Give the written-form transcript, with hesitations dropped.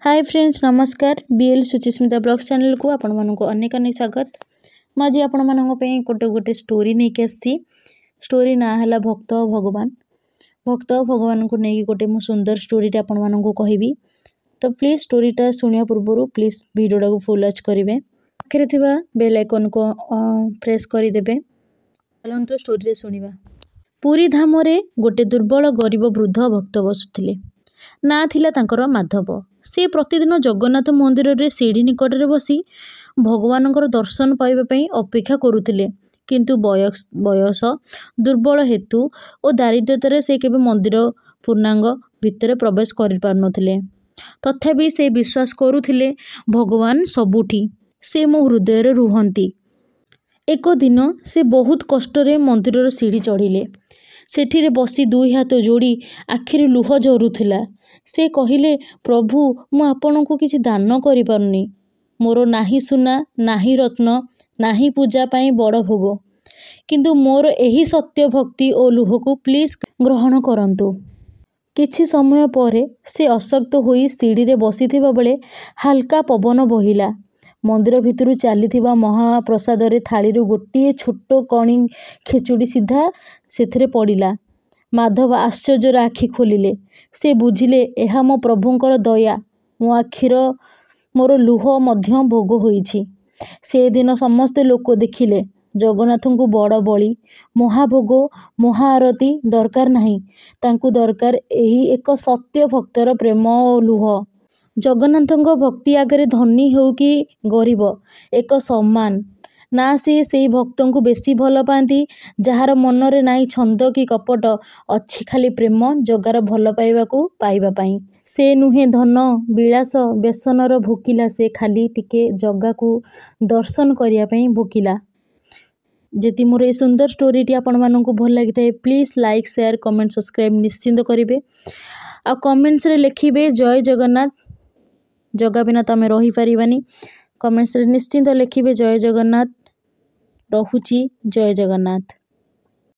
Hi friends नमस्कार BL Suchismita blog channel को आपण मानक अनेक अनेक स्वागत। मुझे आपण मानक गोटे गोटे स्टोरी नहीं के आसी। स्टोरी ना है भक्त भगवान। भक्त भगवान को लेकिन गोटे मो सुंदर स्टोरी आपण मानक कहबी। तो प्लीज स्टोरीटा शुणा पूर्व प्लीज वीडियोटा को फुल वॉच करेंगे। पाखे थिबा बेल आइकन को प्रेस करदे। चलते स्टोरी शुणा। पुरी धाम गोटे दुर्बल गरीब वृद्ध भक्त बसुले। ना थिला तांकर माधव। से प्रतिदिन जगन्नाथ मंदिर रे सीढ़ी निकट में बसी भगवान दर्शन पाइबापी अपेक्षा करुले। किंतु बयस दुर्बल हेतु और दारिद्र्यतार से केबे मंदिर पूर्णांग भितर प्रवेश कर पारुनथिले। तथापि से विश्वास करुथिले भगवान सबुठी से मो हृदय रे रुहंती। एक दिन से बहुत कष्ट मंदिर सीढ़ी चढ़िले। सेठी रे बसी दुई हाथ जोड़ी आखिर लुह झरुथिला। से कहिले प्रभु मु आपन को किछि दान करि पारुनी। मोर नाही सुना नाही रत्न नाही पूजा पाई बड़ भोग, किंतु मोर एही सत्य भक्ति और लुह को प्लीज ग्रहण करंतु। किछि समय परे से अशक्त होई सीढ़ी रे बसिथिबा बेले हल्का पवन बहिला। मंदिर भितरु चलीथिबा महाप्रसाद रे थाली रो गोटे छोट कणी खेचुड़ी सीधा सेथरे पड़िला। माधव आश्चर्य आखि खोलिले। से बुझिले एहा मो प्रभुंकर दया। मो आखिर मोर लुह मध्य भोग होईछि। से दिन समस्ते लोक देखिले जगन्नाथ को बड़ बली महाभोग महाआरती दरकार नहीं। तांकु दरकार एही एक सत्य भक्तर प्रेम और लुह। जगन्नाथ भक्ति आगे धनी हो कि गरीब एक सम्मान ना। से भक्त को बेसी भल पाती जार मनरे नाई छंद कि कपट अच्छी खाली प्रेम जगार भल पाइबा को पाइबा पाई। से नुहे धन विलास व्यसनर भोकिला। से खाली टिके जगा को दर्शन करिया पई भोकिला। जदि मोर ए सुंदर स्टोरी टी आपण मानकु भल लागि थाए please like share comment subscribe निश्चिंत करिवे। आ कमेंट्स रे लिखिबे जय जगन्नाथ। जगा बिना तमे रही परिबानी। कमेंट्स रे निश्चिंत लिखिबे जय जगन्नाथ। रहुची जय जगन्नाथ।